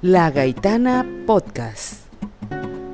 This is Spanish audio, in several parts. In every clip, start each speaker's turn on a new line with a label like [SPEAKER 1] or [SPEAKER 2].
[SPEAKER 1] La Gaitana Podcast.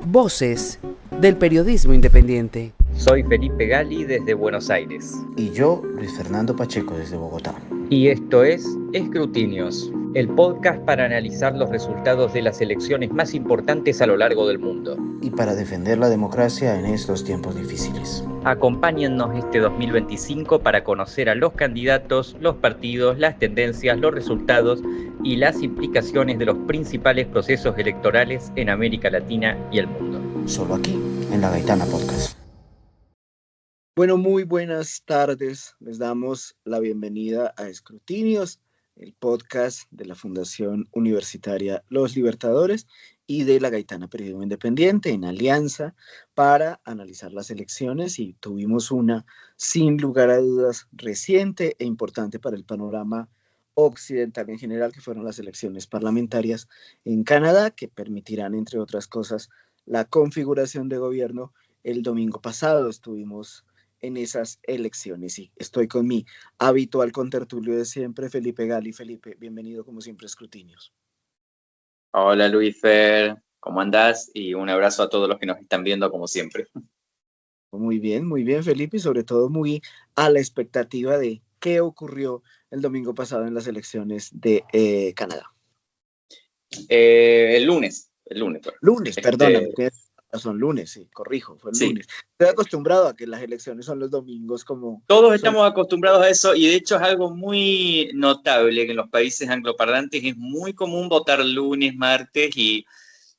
[SPEAKER 1] Voces del periodismo independiente.
[SPEAKER 2] Soy Felipe Gali desde Buenos Aires.
[SPEAKER 3] Y yo, Luis Fernando Pacheco desde Bogotá.
[SPEAKER 2] Y esto es Escrutinios, el podcast para analizar los resultados de las elecciones más importantes a lo largo del mundo.
[SPEAKER 3] Y para defender la democracia en estos tiempos difíciles.
[SPEAKER 2] Acompáñennos este 2025 para conocer a los candidatos, los partidos, las tendencias, los resultados y las implicaciones de los principales procesos electorales en América Latina y el mundo.
[SPEAKER 3] Solo aquí, en La Gaitana Podcast.
[SPEAKER 4] Bueno, muy buenas tardes. Les damos la bienvenida a Escrutinios, el podcast de la Fundación Universitaria Los Libertadores y de La Gaitana Periodismo Independiente, en alianza para analizar las elecciones, y tuvimos una, sin lugar a dudas, reciente e importante para el panorama occidental en general, que fueron las elecciones parlamentarias en Canadá, que permitirán, entre otras cosas, la configuración de gobierno. El domingo pasado estuvimos en esas elecciones y estoy con mi habitual contertulio de siempre, Felipe Gali. Felipe, bienvenido como siempre a Escrutinios.
[SPEAKER 5] Hola Luis Fer, ¿cómo andás? Y un abrazo a todos los que nos están viendo como siempre.
[SPEAKER 4] Muy bien Felipe, y sobre todo muy a la expectativa de qué ocurrió el domingo pasado en las elecciones de Canadá.
[SPEAKER 5] El lunes.
[SPEAKER 4] Perdóname, tienes razón, lunes, sí, corrijo, fue el
[SPEAKER 5] Sí.
[SPEAKER 4] lunes. Estoy acostumbrado a que las elecciones son los domingos como...
[SPEAKER 5] Todos estamos acostumbrados a eso y de hecho es algo muy notable que en los países angloparlantes es muy común votar lunes, martes, y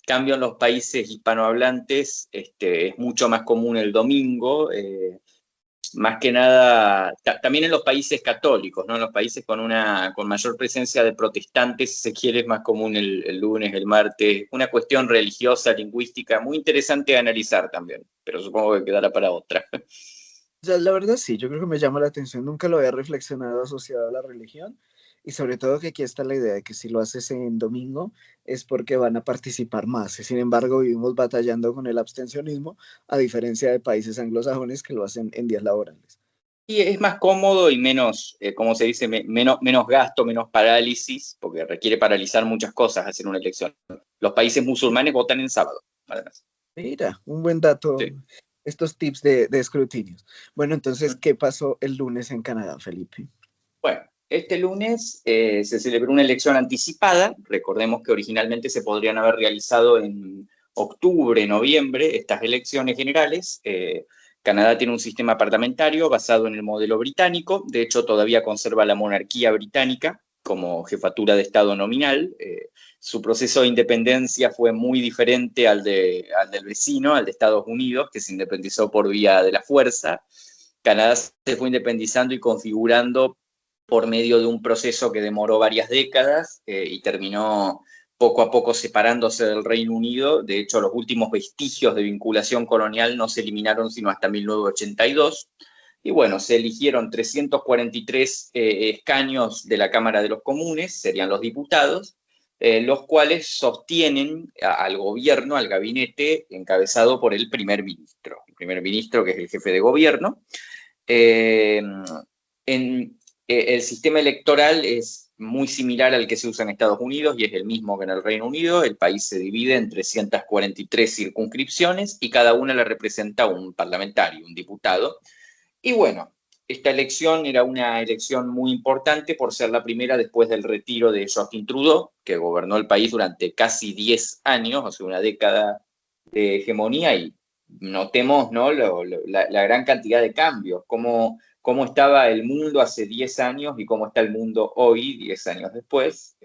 [SPEAKER 5] cambio en los países hispanohablantes es mucho más común el domingo. Más que nada, también en los países católicos, ¿no? En los países con mayor presencia de protestantes, si se quiere, es más común el lunes, el martes. Una cuestión religiosa, lingüística, muy interesante de analizar también, pero supongo que quedará para otra.
[SPEAKER 4] Ya, la verdad sí, yo creo que me llama la atención, nunca lo había reflexionado asociado a la religión, y sobre todo que aquí está la idea de que si lo haces en domingo es porque van a participar más. Sin embargo, vivimos batallando con el abstencionismo, a diferencia de países anglosajones que lo hacen en días laborales.
[SPEAKER 5] Y es más cómodo y menos, como se dice, menos gasto, menos parálisis, porque requiere paralizar muchas cosas hacer una elección. Los países musulmanes votan en sábado, además.
[SPEAKER 4] Mira, un buen dato,
[SPEAKER 5] Sí.
[SPEAKER 4] estos tips de escrutinios. Bueno, entonces, ¿qué pasó el lunes en Canadá, Felipe?
[SPEAKER 5] Bueno, este lunes se celebró una elección anticipada. Recordemos que originalmente se podrían haber realizado en octubre, noviembre, estas elecciones generales. Canadá tiene un sistema parlamentario basado en el modelo británico. De hecho, todavía conserva la monarquía británica como jefatura de Estado nominal. Su proceso de independencia fue muy diferente al del vecino, al de Estados Unidos, que se independizó por vía de la fuerza. Canadá se fue independizando y configurando por medio de un proceso que demoró varias décadas y terminó poco a poco separándose del Reino Unido. De hecho, los últimos vestigios de vinculación colonial no se eliminaron sino hasta 1982. Y bueno, se eligieron 343 escaños de la Cámara de los Comunes, serían los diputados, los cuales sostienen al gobierno, al gabinete, encabezado por el primer ministro. El primer ministro, que es el jefe de gobierno. El sistema electoral es muy similar al que se usa en Estados Unidos y es el mismo que en el Reino Unido. El país se divide en 343 circunscripciones y cada una le representa un parlamentario, un diputado. Y bueno, esta elección era una elección muy importante por ser la primera después del retiro de Justin Trudeau, que gobernó el país durante casi 10 años, o sea, una década de hegemonía, y notemos, ¿no?, la gran cantidad de cambios, cómo estaba el mundo hace 10 años y cómo está el mundo hoy, 10 años después.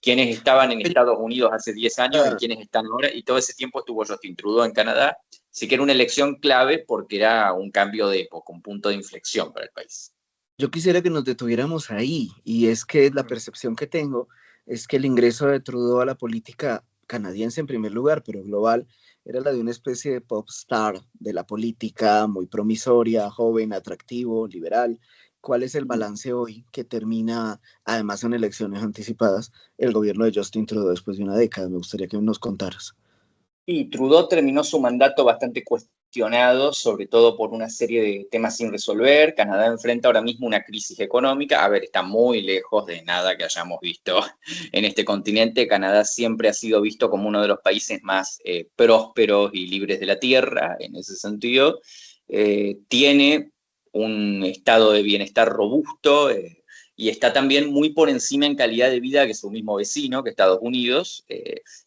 [SPEAKER 5] Quienes estaban en Estados Unidos hace 10 años y quienes están ahora, y todo ese tiempo estuvo Justin Trudeau en Canadá. Sí que era una elección clave porque era un cambio de época, un punto de inflexión para el país.
[SPEAKER 4] Yo quisiera que nos detuviéramos ahí, y es que la percepción que tengo es que el ingreso de Trudeau a la política canadiense en primer lugar, pero global, era la de una especie de pop star de la política, muy promisoria, joven, atractivo, liberal. ¿Cuál es el balance hoy que termina, además en elecciones anticipadas, el gobierno de Justin Trudeau después de una década? Me gustaría que nos contaras.
[SPEAKER 5] Y Trudeau terminó su mandato bastante cuestionado, sobre todo por una serie de temas sin resolver. Canadá enfrenta ahora mismo una crisis económica. A ver, está muy lejos de nada que hayamos visto en este continente. Canadá siempre ha sido visto como uno de los países más prósperos y libres de la tierra, en ese sentido. Tiene un estado de bienestar robusto, y está también muy por encima en calidad de vida que su mismo vecino, que Estados Unidos.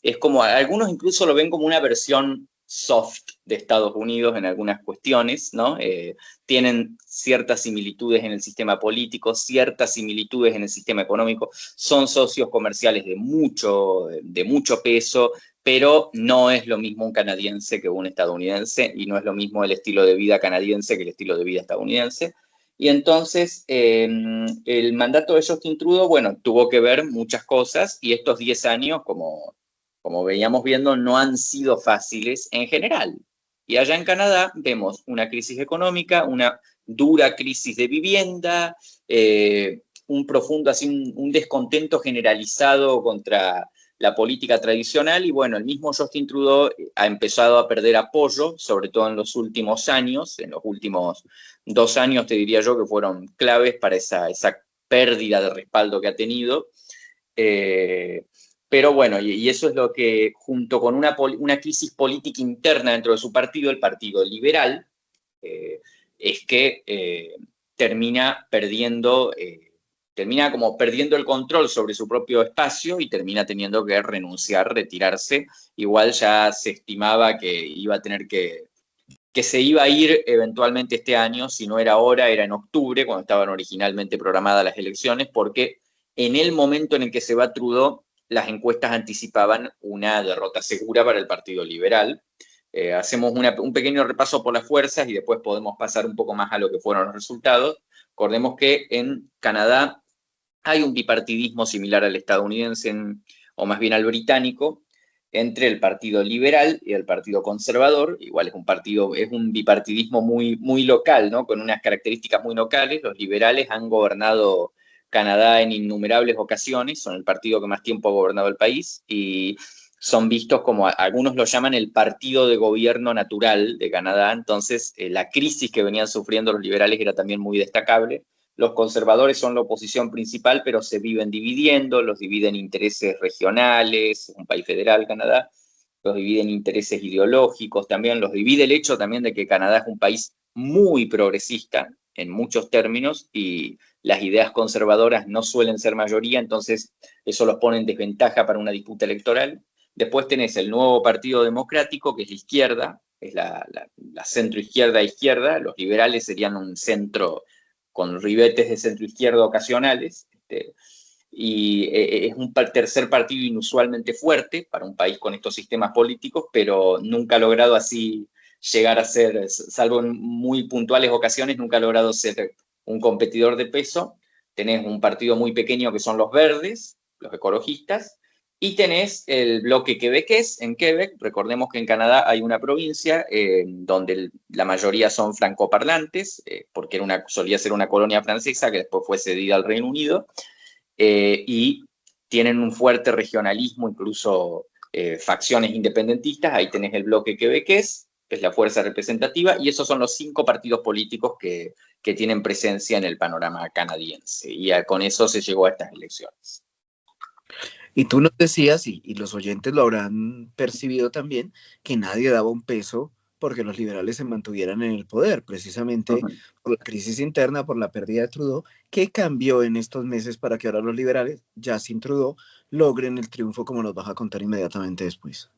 [SPEAKER 5] Es como, algunos incluso lo ven como una versión soft de Estados Unidos en algunas cuestiones, ¿no? Tienen ciertas similitudes en el sistema político, ciertas similitudes en el sistema económico, son socios comerciales de mucho peso, pero no es lo mismo un canadiense que un estadounidense, y no es lo mismo el estilo de vida canadiense que el estilo de vida estadounidense. Y entonces el mandato de Justin Trudeau, bueno, tuvo que ver muchas cosas, y estos 10 años, como veníamos viendo, no han sido fáciles en general. Y allá en Canadá vemos una crisis económica, una dura crisis de vivienda, un profundo, así, un descontento generalizado contra la política tradicional, y bueno, el mismo Justin Trudeau ha empezado a perder apoyo, sobre todo en los últimos años, en los últimos 2 años te diría yo que fueron claves para esa pérdida de respaldo que ha tenido. Pero bueno, y eso es lo que, junto con una crisis política interna dentro de su partido, el Partido Liberal, es que termina como perdiendo el control sobre su propio espacio y termina teniendo que renunciar, retirarse. Igual ya se estimaba que iba a tener que se iba a ir eventualmente este año, si no era ahora, era en octubre, cuando estaban originalmente programadas las elecciones, porque en el momento en el que se va Trudeau, las encuestas anticipaban una derrota segura para el Partido Liberal. Hacemos un pequeño repaso por las fuerzas y después podemos pasar un poco más a lo que fueron los resultados. Recordemos que en Canadá hay un bipartidismo similar al estadounidense, o más bien al británico, entre el Partido Liberal y el Partido Conservador. Igual es un bipartidismo muy, muy local, ¿no? Con unas características muy locales. Los liberales han gobernado Canadá en innumerables ocasiones, son el partido que más tiempo ha gobernado el país, y son vistos como, algunos lo llaman el partido de gobierno natural de Canadá. Entonces la crisis que venían sufriendo los liberales era también muy destacable. Los conservadores son la oposición principal, pero se viven dividiendo, los dividen intereses regionales, un país federal, Canadá, los dividen intereses ideológicos también, los divide el hecho también de que Canadá es un país muy progresista en muchos términos, y las ideas conservadoras no suelen ser mayoría, entonces eso los pone en desventaja para una disputa electoral. Después tenés el nuevo Partido Democrático, que es la izquierda, es la centro-izquierda e izquierda. Los liberales serían un centro con ribetes de centro-izquierda ocasionales, y es un tercer partido inusualmente fuerte para un país con estos sistemas políticos, pero nunca ha logrado así llegar a ser, salvo en muy puntuales ocasiones, nunca ha logrado ser un competidor de peso. Tenés un partido muy pequeño que son los verdes, los ecologistas, y tenés el bloque quebequés. En Quebec, recordemos que en Canadá hay una provincia donde la mayoría son francoparlantes, porque solía ser una colonia francesa que después fue cedida al Reino Unido, y tienen un fuerte regionalismo, incluso facciones independentistas. Ahí tenés el bloque quebequés, que es la fuerza representativa, y esos son los 5 partidos políticos que tienen presencia en el panorama canadiense, y con eso se llegó a estas elecciones.
[SPEAKER 4] Y tú nos decías, y los oyentes lo habrán percibido también, que nadie daba un peso porque los liberales se mantuvieran en el poder, precisamente por la crisis interna, por la pérdida de Trudeau. ¿Qué cambió en estos meses para que ahora los liberales, ya sin Trudeau, logren el triunfo, como nos vas a contar inmediatamente después?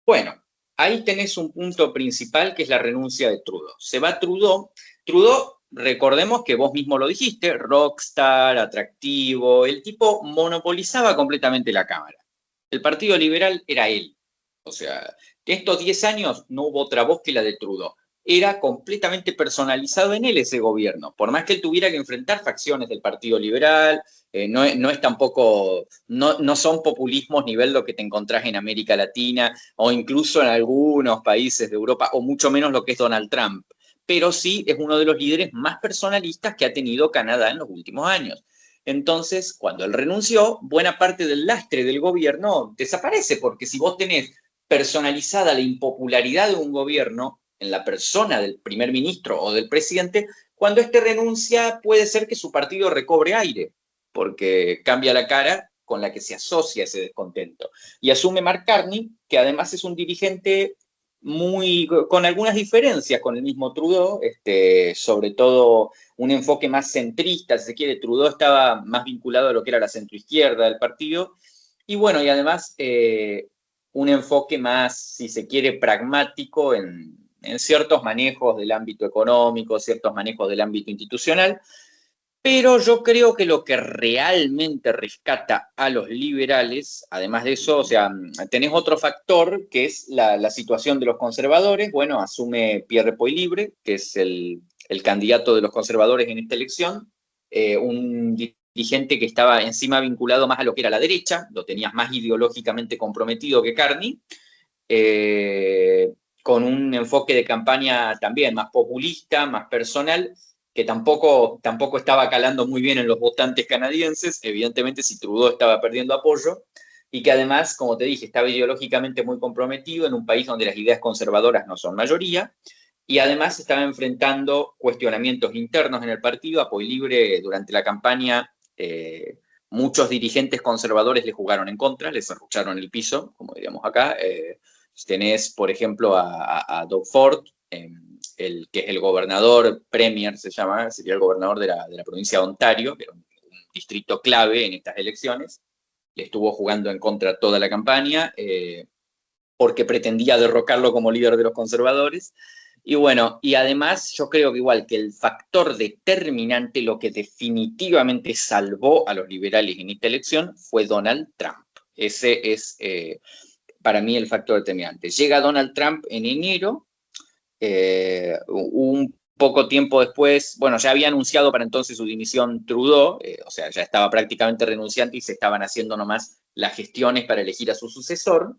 [SPEAKER 5] Bueno, ahí tenés un punto principal, que es la renuncia de Trudeau. Se va Trudeau, recordemos que vos mismo lo dijiste, rockstar, atractivo, el tipo monopolizaba completamente la Cámara. El Partido Liberal era él. O sea, estos 10 años no hubo otra voz que la de Trudeau. Era completamente personalizado en él ese gobierno. Por más que él tuviera que enfrentar facciones del Partido Liberal, no es tampoco, no son populismos nivel lo que te encontrás en América Latina o incluso en algunos países de Europa, o mucho menos lo que es Donald Trump. Pero sí es uno de los líderes más personalistas que ha tenido Canadá en los últimos años. Entonces, cuando él renunció, buena parte del lastre del gobierno desaparece, porque si vos tenés personalizada la impopularidad de un gobierno, en la persona del primer ministro o del presidente, cuando éste renuncia puede ser que su partido recobre aire, porque cambia la cara con la que se asocia ese descontento. Y asume Mark Carney, que además es un dirigente con algunas diferencias con el mismo Trudeau, sobre todo un enfoque más centrista, si se quiere. Trudeau estaba más vinculado a lo que era la centroizquierda del partido, y bueno, y además un enfoque más, si se quiere, pragmático en ciertos manejos del ámbito económico, ciertos manejos del ámbito institucional. Pero yo creo que lo que realmente rescata a los liberales, además de eso, o sea, tenés otro factor que es la situación de los conservadores. Bueno, asume Pierre Poilievre, que es el candidato de los conservadores en esta elección, un dirigente que estaba encima vinculado más a lo que era la derecha, lo tenías más ideológicamente comprometido que Carney, con un enfoque de campaña también más populista, más personal, que tampoco estaba calando muy bien en los votantes canadienses, evidentemente si Trudeau estaba perdiendo apoyo, y que además, como te dije, estaba ideológicamente muy comprometido en un país donde las ideas conservadoras no son mayoría, y además estaba enfrentando cuestionamientos internos en el partido. A Poilievre durante la campaña muchos dirigentes conservadores le jugaron en contra, le serrucharon el piso, como diríamos acá. Tenés, por ejemplo, a Doug Ford, que es el gobernador premier, sería el gobernador de la provincia de Ontario, que era un distrito clave en estas elecciones. Le estuvo jugando en contra toda la campaña, porque pretendía derrocarlo como líder de los conservadores. Y bueno, y además yo creo que igual que el factor determinante, lo que definitivamente salvó a los liberales en esta elección fue Donald Trump. Ese es para mí el factor determinante. Llega Donald Trump en enero, un poco tiempo después, bueno, ya había anunciado para entonces su dimisión Trudeau, o sea, ya estaba prácticamente renunciante y se estaban haciendo nomás las gestiones para elegir a su sucesor,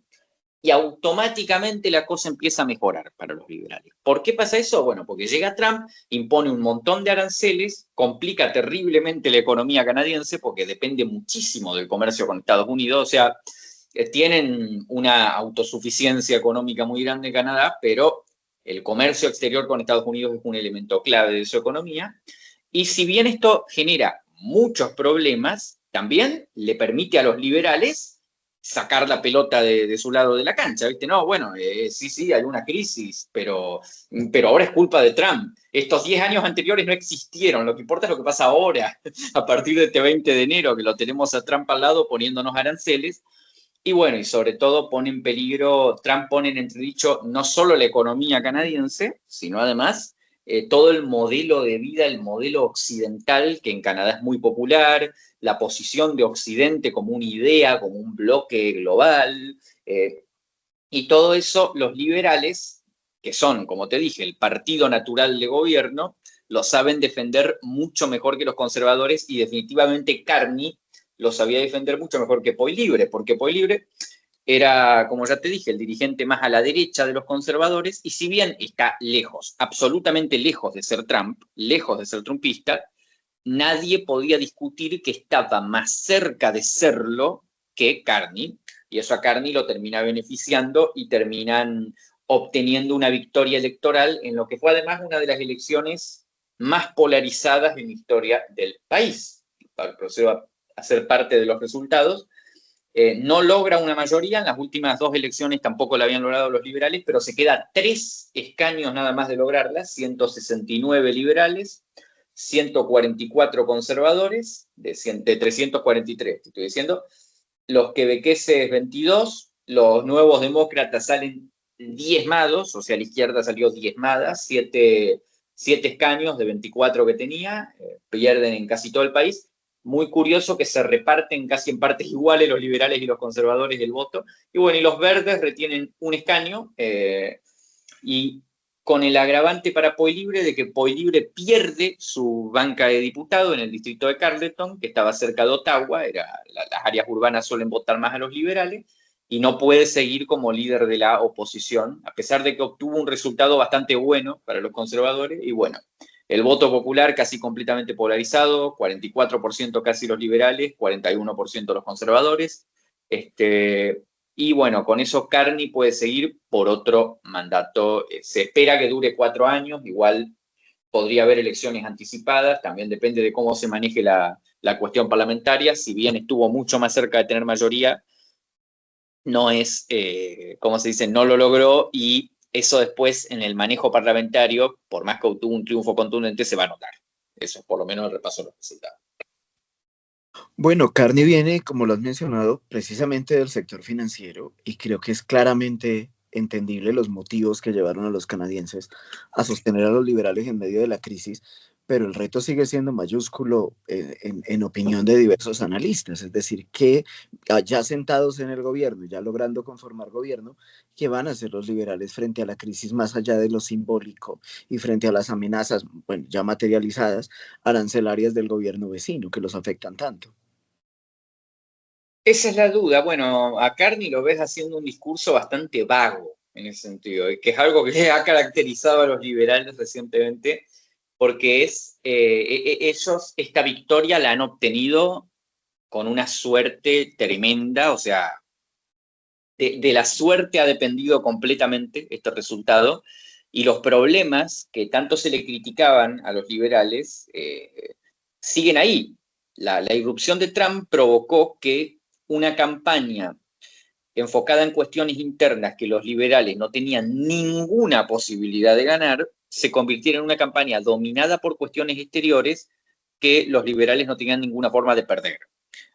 [SPEAKER 5] y automáticamente la cosa empieza a mejorar para los liberales. ¿Por qué pasa eso? Bueno, porque llega Trump, impone un montón de aranceles, complica terriblemente la economía canadiense, porque depende muchísimo del comercio con Estados Unidos. O sea, tienen una autosuficiencia económica muy grande en Canadá, pero el comercio exterior con Estados Unidos es un elemento clave de su economía. Y si bien esto genera muchos problemas, también le permite a los liberales sacar la pelota de su lado de la cancha, ¿viste? No, bueno, sí, hay una crisis, pero ahora es culpa de Trump. Estos 10 años anteriores no existieron, lo que importa es lo que pasa ahora, a partir de este 20 de enero, que lo tenemos a Trump al lado poniéndonos aranceles. Y bueno, y sobre todo Trump pone en entredicho no solo la economía canadiense, sino además todo el modelo de vida, el modelo occidental, que en Canadá es muy popular, la posición de Occidente como una idea, como un bloque global, y todo eso los liberales, que son, como te dije, el partido natural de gobierno, lo saben defender mucho mejor que los conservadores, y definitivamente Carney lo sabía defender mucho mejor que Poilievre, porque Poilievre era, como ya te dije, el dirigente más a la derecha de los conservadores, y si bien está lejos, absolutamente lejos de ser Trump, lejos de ser trumpista, nadie podía discutir que estaba más cerca de serlo que Carney, y eso a Carney lo termina beneficiando y terminan obteniendo una victoria electoral en lo que fue además una de las elecciones más polarizadas en la historia del país. Procedo a ser parte de los resultados. No logra una mayoría, en las últimas 2 elecciones tampoco la habían logrado los liberales, pero se queda 3 escaños nada más de lograrlas, 169 liberales, 144 conservadores, de 343, te estoy diciendo, los quebequeses 22, los nuevos demócratas salen diezmados, o sea, la izquierda salió diezmada, 7 escaños de 24 que tenía, pierden en casi todo el país. Muy curioso que se reparten casi en partes iguales los liberales y los conservadores del voto. Y bueno, y los verdes retienen un escaño, y con el agravante para Poilievre de que Poilievre pierde su banca de diputado en el distrito de Carleton, que estaba cerca de Ottawa, las áreas urbanas suelen votar más a los liberales, y no puede seguir como líder de la oposición, a pesar de que obtuvo un resultado bastante bueno para los conservadores. Y bueno, el voto popular casi completamente polarizado, 44% casi los liberales, 41% los conservadores. Y bueno, con eso Carney puede seguir por otro mandato. Se espera que dure 4 años, igual podría haber elecciones anticipadas, también depende de cómo se maneje la cuestión parlamentaria. Si bien estuvo mucho más cerca de tener mayoría, no es, como se dice, no lo logró, y eso después en el manejo parlamentario, por más que obtuvo un triunfo contundente, se va a notar. Eso es por lo menos el repaso de los resultados.
[SPEAKER 4] Bueno, Carney viene, como lo has mencionado, precisamente del sector financiero y creo que es claramente entendible los motivos que llevaron a los canadienses a sostener a los liberales en medio de la crisis, pero el reto sigue siendo mayúsculo en opinión de diversos analistas, es decir, que ya sentados en el gobierno, ya logrando conformar gobierno, ¿qué van a hacer los liberales frente a la crisis más allá de lo simbólico y frente a las amenazas, bueno, ya materializadas, arancelarias del gobierno vecino que los afectan tanto?
[SPEAKER 5] Esa es la duda. Bueno, a Carney lo ves haciendo un discurso bastante vago en ese sentido, que es algo que ha caracterizado a los liberales recientemente, porque ellos esta victoria la han obtenido con una suerte tremenda, o sea, de la suerte ha dependido completamente este resultado, y los problemas que tanto se le criticaban a los liberales siguen ahí. La irrupción de Trump provocó que una campaña enfocada en cuestiones internas que los liberales no tenían ninguna posibilidad de ganar, se convirtiera en una campaña dominada por cuestiones exteriores que los liberales no tenían ninguna forma de perder.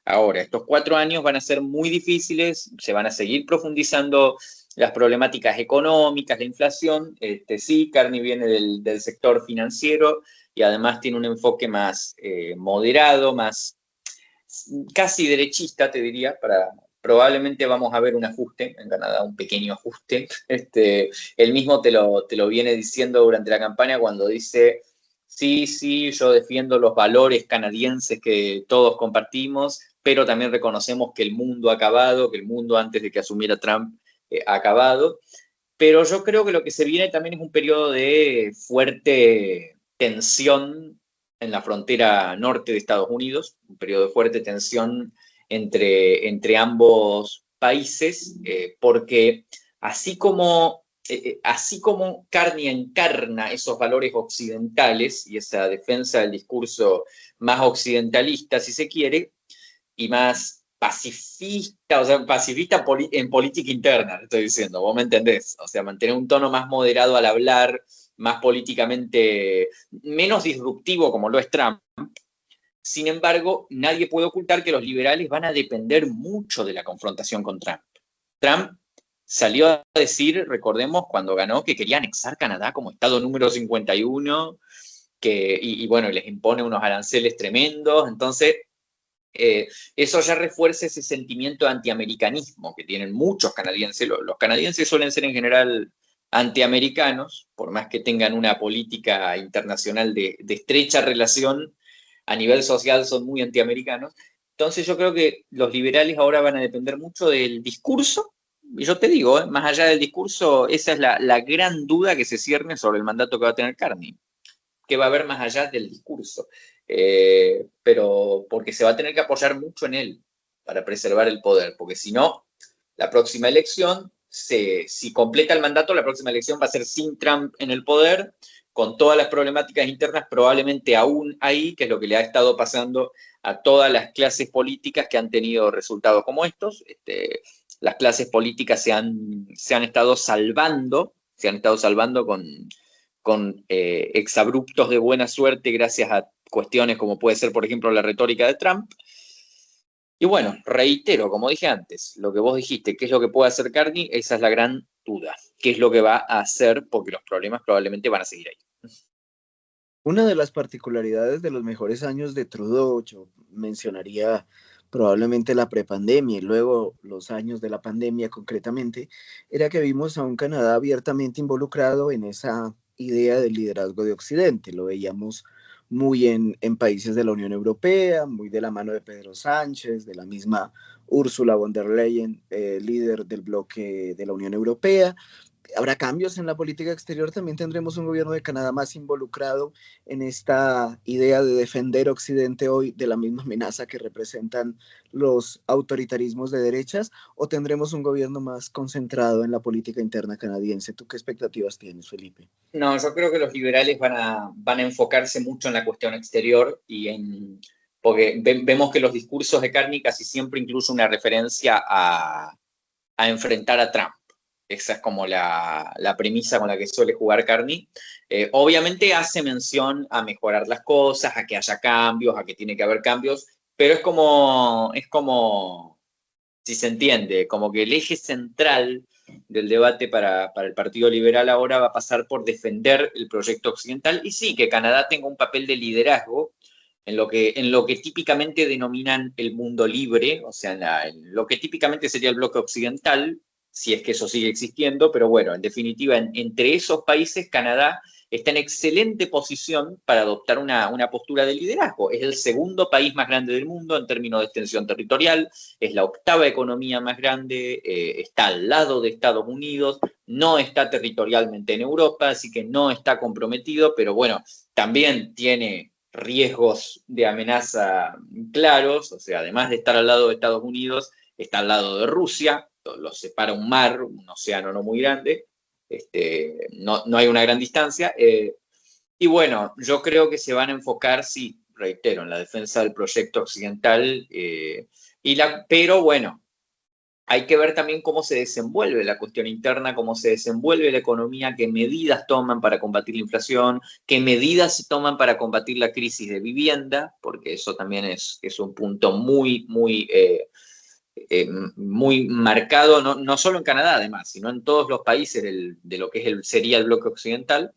[SPEAKER 5] Ahora, estos 4 años van a ser muy difíciles, se van a seguir profundizando las problemáticas económicas, la inflación. Sí, Carney viene del sector financiero y además tiene un enfoque más moderado, más casi derechista, te diría. Probablemente vamos a ver un ajuste en Canadá, un pequeño ajuste. Él mismo te lo viene diciendo durante la campaña cuando dice: sí, yo defiendo los valores canadienses que todos compartimos, pero también reconocemos que el mundo ha acabado, que el mundo antes de que asumiera Trump ha acabado. Pero yo creo que lo que se viene también es un periodo de fuerte tensión en la frontera norte de Estados Unidos, un periodo de fuerte tensión entre ambos países, porque así como Carney encarna esos valores occidentales y esa defensa del discurso más occidentalista, si se quiere, y más pacifista, o sea, pacifista en política interna, estoy diciendo, vos me entendés, o sea, mantener un tono más moderado al hablar, más políticamente, menos disruptivo como lo es Trump. Sin embargo, nadie puede ocultar que los liberales van a depender mucho de la confrontación con Trump. Trump salió a decir, recordemos, cuando ganó, que quería anexar Canadá como estado número 51, y bueno, les impone unos aranceles tremendos. Entonces, eso ya refuerza ese sentimiento de antiamericanismo que tienen muchos canadienses. Los canadienses suelen ser en general antiamericanos, por más que tengan una política internacional de estrecha relación, a nivel social son muy antiamericanos. Entonces yo creo que los liberales ahora van a depender mucho del discurso, y yo te digo, más allá del discurso, esa es la gran duda que se cierne sobre el mandato que va a tener Carney. ¿Qué va a haber más allá del discurso? Pero porque se va a tener que apoyar mucho en él para preservar el poder, porque si no, la próxima elección, si completa el mandato, la próxima elección va a ser sin Trump en el poder, con todas las problemáticas internas probablemente aún ahí, que es lo que le ha estado pasando a todas las clases políticas que han tenido resultados como estos. Las clases políticas se han estado salvando con exabruptos de buena suerte gracias a cuestiones como puede ser, por ejemplo, la retórica de Trump. Y bueno, reitero, como dije antes, lo que vos dijiste, ¿qué es lo que puede hacer Carney? Esa es la gran duda. ¿Qué es lo que va a hacer? Porque los problemas probablemente van a seguir ahí.
[SPEAKER 4] Una de las particularidades de los mejores años de Trudeau, yo mencionaría probablemente la prepandemia y luego los años de la pandemia concretamente, era que vimos a un Canadá abiertamente involucrado en esa idea del liderazgo de Occidente. Lo veíamos muy en países de la Unión Europea, muy de la mano de Pedro Sánchez, de la misma Ursula von der Leyen, líder del bloque de la Unión Europea, habrá cambios en la política exterior, también tendremos un gobierno de Canadá más involucrado en esta idea de defender Occidente hoy de la misma amenaza que representan los autoritarismos de derechas, o tendremos un gobierno más concentrado en la política interna canadiense. ¿Tú qué expectativas tienes, Felipe?
[SPEAKER 5] No, yo creo que los liberales van a enfocarse mucho en la cuestión exterior porque vemos que los discursos de Carney casi siempre incluyen una referencia a enfrentar a Trump. Esa es como la premisa con la que suele jugar Carney. Obviamente hace mención a mejorar las cosas, a que haya cambios, a que tiene que haber cambios, pero es como si se entiende, como que el eje central del debate para el Partido Liberal ahora va a pasar por defender el proyecto occidental, y sí, que Canadá tenga un papel de liderazgo en lo que típicamente denominan el mundo libre, o sea, en lo que típicamente sería el bloque occidental, si es que eso sigue existiendo, pero bueno, en definitiva, entre esos países, Canadá está en excelente posición para adoptar una postura de liderazgo. Es el segundo país más grande del mundo en términos de extensión territorial, es la octava economía más grande, está al lado de Estados Unidos, no está territorialmente en Europa, así que no está comprometido, pero bueno, también tiene riesgos de amenaza claros, o sea, además de estar al lado de Estados Unidos, está al lado de Rusia, los separa un mar, un océano no muy grande, no hay una gran distancia, y bueno, yo creo que se van a enfocar, sí, reitero, en la defensa del proyecto occidental, pero bueno, hay que ver también cómo se desenvuelve la cuestión interna, cómo se desenvuelve la economía, qué medidas toman para combatir la inflación, qué medidas se toman para combatir la crisis de vivienda, porque eso también es un punto muy marcado, no solo en Canadá además, sino en todos los países de lo que sería el bloque occidental.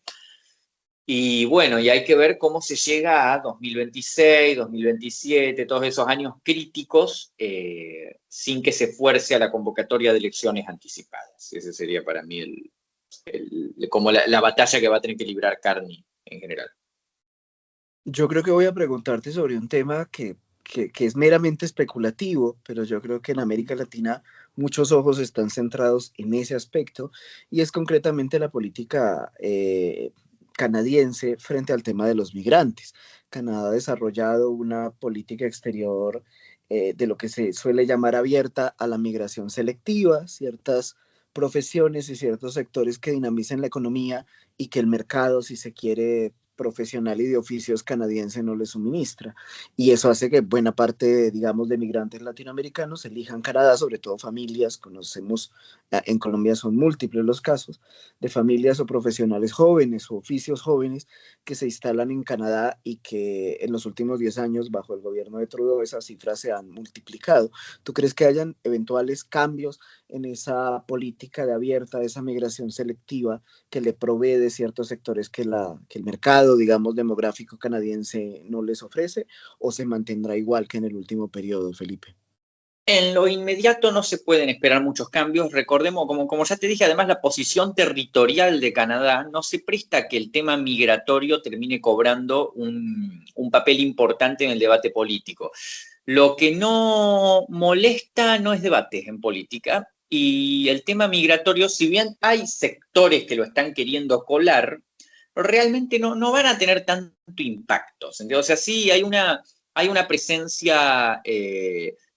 [SPEAKER 5] Y bueno, y hay que ver cómo se llega a 2026, 2027, todos esos años críticos, sin que se fuerce a la convocatoria de elecciones anticipadas. Ese sería para mí como la batalla que va a tener que librar Carney en general.
[SPEAKER 4] Yo creo que voy a preguntarte sobre un tema que es meramente especulativo, pero yo creo que en América Latina muchos ojos están centrados en ese aspecto, y es concretamente la política canadiense frente al tema de los migrantes. Canadá ha desarrollado una política exterior de lo que se suele llamar abierta a la migración selectiva, ciertas profesiones y ciertos sectores que dinamicen la economía y que el mercado, si se quiere, profesional y de oficios canadiense no le suministra. Y eso hace que buena parte, digamos, de migrantes latinoamericanos elijan Canadá, sobre todo familias, conocemos, en Colombia son múltiples los casos, de familias o profesionales jóvenes o oficios jóvenes que se instalan en Canadá y que en los últimos 10 años, bajo el gobierno de Trudeau, esas cifras se han multiplicado. ¿Tú crees que hayan eventuales cambios en esa política de abierta, de esa migración selectiva que le provee de ciertos sectores que el mercado, digamos, demográfico canadiense no les ofrece, o se mantendrá igual que en el último periodo, Felipe?
[SPEAKER 5] En lo inmediato no se pueden esperar muchos cambios. Recordemos, como ya te dije, además la posición territorial de Canadá no se presta a que el tema migratorio termine cobrando un papel importante en el debate político. Lo que no molesta no es debate en política, y el tema migratorio, si bien hay sectores que lo están queriendo colar, realmente no van a tener tanto impacto. ¿Entiendes? O sea, sí hay una presencia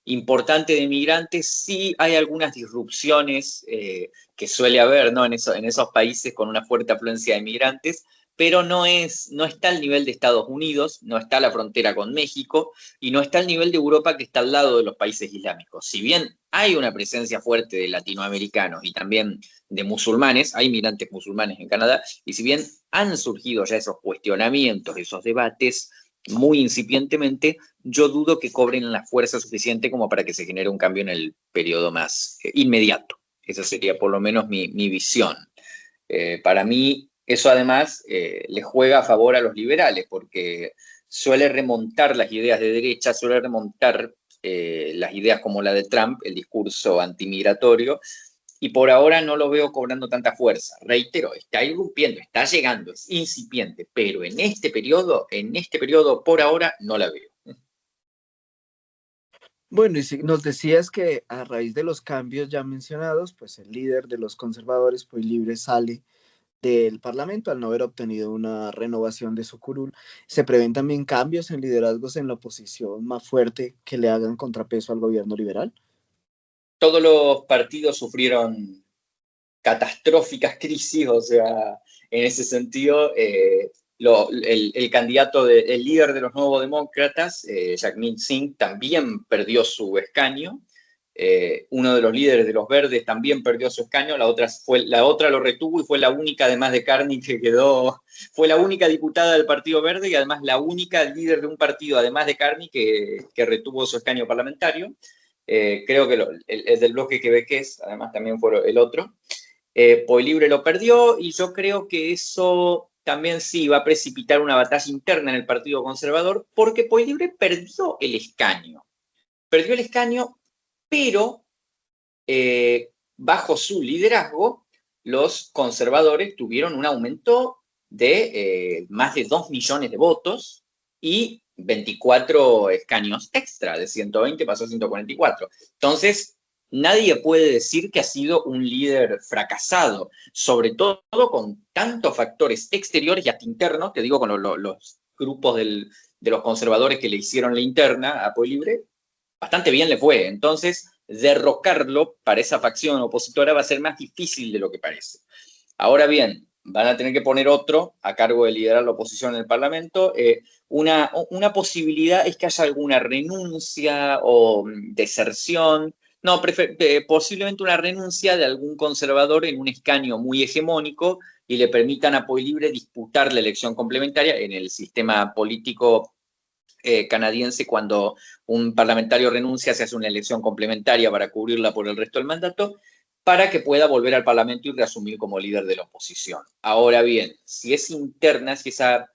[SPEAKER 5] importante de migrantes, sí hay algunas disrupciones que suele haber, ¿no? en esos países con una fuerte afluencia de migrantes, pero no está al nivel de Estados Unidos, no está a la frontera con México, y no está al nivel de Europa, que está al lado de los países islámicos. Si bien hay una presencia fuerte de latinoamericanos y también de musulmanes, hay migrantes musulmanes en Canadá, y si bien han surgido ya esos cuestionamientos, esos debates, muy incipientemente, yo dudo que cobren la fuerza suficiente como para que se genere un cambio en el periodo más inmediato. Esa sería por lo menos mi visión. Para mí, eso además le juega a favor a los liberales, porque suele remontar las ideas de derecha, suele remontar las ideas como la de Trump, el discurso antimigratorio, y por ahora no lo veo cobrando tanta fuerza. Reitero, está irrumpiendo, está llegando, es incipiente, pero en este periodo, por ahora, no la veo.
[SPEAKER 4] Bueno, y si nos decías que a raíz de los cambios ya mencionados, pues el líder de los conservadores, pues Libre, sale del Parlamento al no haber obtenido una renovación de su curul. Se prevén también cambios en liderazgos en la oposición más fuerte que le hagan contrapeso al gobierno liberal.
[SPEAKER 5] Todos los partidos sufrieron catastróficas crisis, o sea, en ese sentido, el candidato, el líder de los Nuevos Demócratas, Jagmeet Singh, también perdió su escaño. Uno de los líderes de los Verdes también perdió su escaño, la otra lo retuvo y fue la única, además de Carney, que quedó, fue la única diputada del Partido Verde y además la única líder de un partido, además de Carney, que retuvo su escaño parlamentario. Creo que el del bloque quebequés, además también fue el otro. Libre lo perdió y yo creo que eso también sí va a precipitar una batalla interna en el Partido Conservador porque Libre perdió el escaño. Perdió el escaño, pero bajo su liderazgo los conservadores tuvieron un aumento de más de 2 millones de votos y 24 escaños extra, de 120 pasó a 144. Entonces, nadie puede decir que ha sido un líder fracasado, sobre todo con tantos factores exteriores y hasta internos, te digo, con los grupos de los conservadores que le hicieron la interna a Libre, bastante bien le fue. Entonces, derrocarlo para esa facción opositora va a ser más difícil de lo que parece. Ahora bien, van a tener que poner otro a cargo de liderar la oposición en el Parlamento. Una posibilidad es que haya alguna renuncia o deserción. No, posiblemente una renuncia de algún conservador en un escaño muy hegemónico y le permitan a Libre disputar la elección complementaria en el sistema político canadiense. Cuando un parlamentario renuncia, se hace una elección complementaria para cubrirla por el resto del mandato, para que pueda volver al Parlamento y reasumir como líder de la oposición. Ahora bien, si es interna, si esa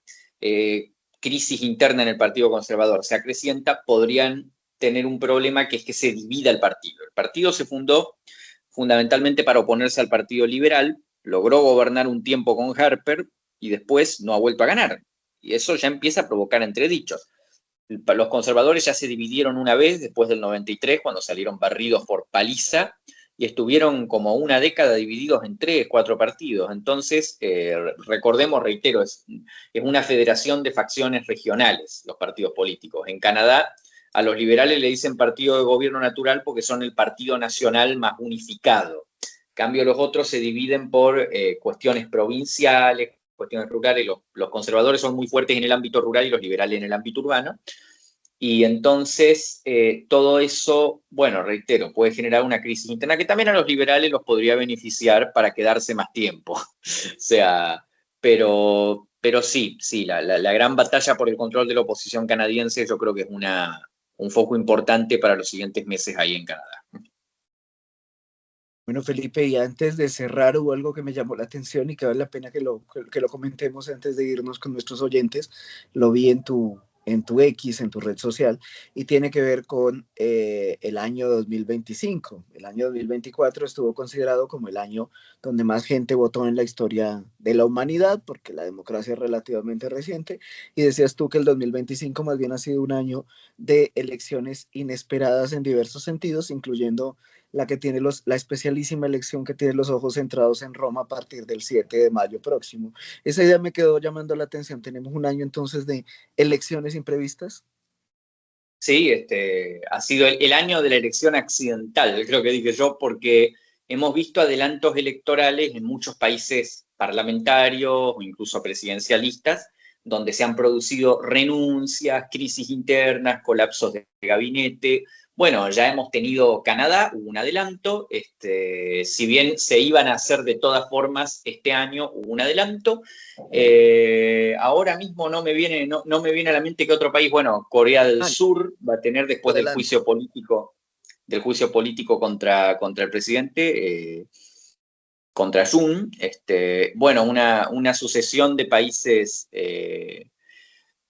[SPEAKER 5] crisis interna en el Partido Conservador se acrecienta, podrían tener un problema, que es que se divida el partido. El partido se fundó fundamentalmente para oponerse al Partido Liberal, logró gobernar un tiempo con Harper y después no ha vuelto a ganar. Y eso ya empieza a provocar entredichos. Los conservadores ya se dividieron una vez después del 93, cuando salieron barridos por paliza, y estuvieron como una década divididos en 3, 4 partidos. Entonces, recordemos, reitero, es una federación de facciones regionales, los partidos políticos. En Canadá, a los liberales le dicen partido de gobierno natural porque son el partido nacional más unificado. En cambio, los otros se dividen por cuestiones provinciales, cuestiones rurales. Los conservadores son muy fuertes en el ámbito rural y los liberales en el ámbito urbano. Y entonces todo eso, bueno, reitero, puede generar una crisis interna que también a los liberales los podría beneficiar para quedarse más tiempo. O sea, pero sí, la gran batalla por el control de la oposición canadiense yo creo que es un foco importante para los siguientes meses ahí en Canadá.
[SPEAKER 4] Bueno, Felipe, y antes de cerrar, hubo algo que me llamó la atención y que vale la pena que lo comentemos antes de irnos con nuestros oyentes. Lo vi en tu X, en tu red social, y tiene que ver con el año 2025. El año 2024 estuvo considerado como el año donde más gente votó en la historia de la humanidad, porque la democracia es relativamente reciente, y decías tú que el 2025 más bien ha sido un año de elecciones inesperadas en diversos sentidos, incluyendo la que tiene la especialísima elección que tiene los ojos centrados en Roma a partir del 7 de mayo próximo. Esa idea me quedó llamando la atención. Tenemos un año entonces de elecciones imprevistas.
[SPEAKER 5] Sí, ha sido el año de la elección accidental, creo que dije yo, porque hemos visto adelantos electorales en muchos países parlamentarios o incluso presidencialistas, donde se han producido renuncias, crisis internas, colapsos de gabinete. Bueno, ya hemos tenido Canadá, hubo un adelanto, si bien se iban a hacer de todas formas este año, hubo un adelanto. Ahora mismo no me viene a la mente que otro país, bueno, Corea del Sur va a tener después del juicio político contra el presidente, contra Jun, bueno, una sucesión de países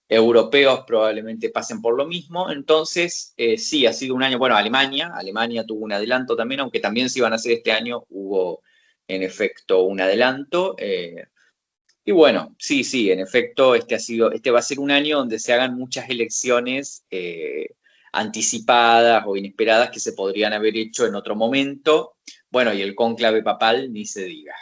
[SPEAKER 5] europeos probablemente pasen por lo mismo. Entonces, sí, ha sido un año, bueno, Alemania tuvo un adelanto también, aunque también se iban a hacer este año, hubo en efecto un adelanto. Y bueno, sí, en efecto, este va a ser un año donde se hagan muchas elecciones anticipadas o inesperadas que se podrían haber hecho en otro momento. Bueno, y el cónclave papal ni se diga.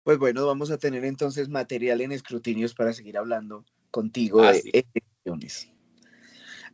[SPEAKER 4] Pues bueno, vamos a tener entonces material en escrutinios para seguir hablando contigo de elecciones.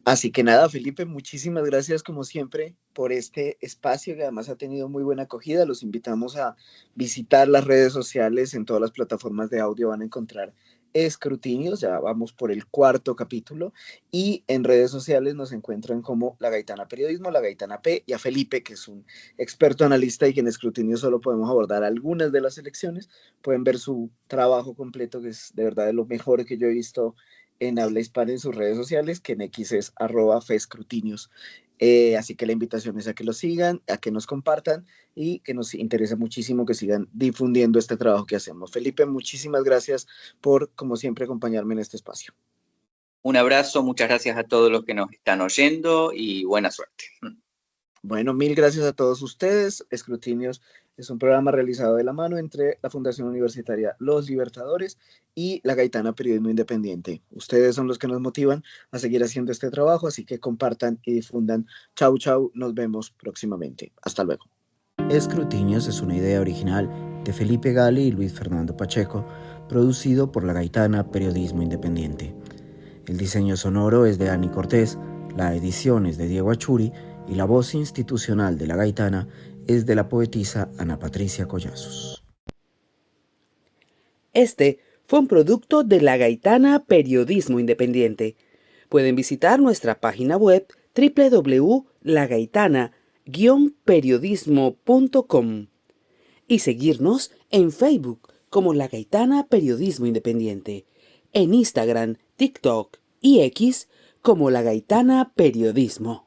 [SPEAKER 4] Así que nada, Felipe, muchísimas gracias como siempre por este espacio que además ha tenido muy buena acogida. Los invitamos a visitar las redes sociales. En todas las plataformas de audio van a encontrar escrutinios. Ya vamos por el 4º capítulo. Y en redes sociales nos encuentran como La Gaitana Periodismo, La Gaitana P, y a Felipe, que es un experto analista y que en escrutinios solo podemos abordar algunas de las elecciones. Pueden ver su trabajo completo, que es de verdad de lo mejor que yo he visto en habla hispana en sus redes sociales, que en X es @fescrutinios. Así que la invitación es a que lo sigan, a que nos compartan y que nos interesa muchísimo que sigan difundiendo este trabajo que hacemos. Felipe, muchísimas gracias por, como siempre, acompañarme en este espacio.
[SPEAKER 5] Un abrazo, muchas gracias a todos los que nos están oyendo y buena suerte.
[SPEAKER 4] Bueno, mil gracias a todos ustedes. Escrutinios es un programa realizado de la mano entre la Fundación Universitaria Los Libertadores y La Gaitana Periodismo Independiente. Ustedes son los que nos motivan a seguir haciendo este trabajo, así que compartan y difundan. Chau, chau, nos vemos próximamente. Hasta luego.
[SPEAKER 3] Escrutinios es una idea original de Felipe Gali y Luis Fernando Pacheco, producido por La Gaitana Periodismo Independiente. El diseño sonoro es de Ani Cortés, la edición es de Diego Achuri y la voz institucional de La Gaitana es de la poetisa Ana Patricia Collazos.
[SPEAKER 1] Este fue un producto de La Gaitana Periodismo Independiente. Pueden visitar nuestra página web www.lagaitana-periodismo.com y seguirnos en Facebook como La Gaitana Periodismo Independiente, en Instagram, TikTok y X como La Gaitana Periodismo.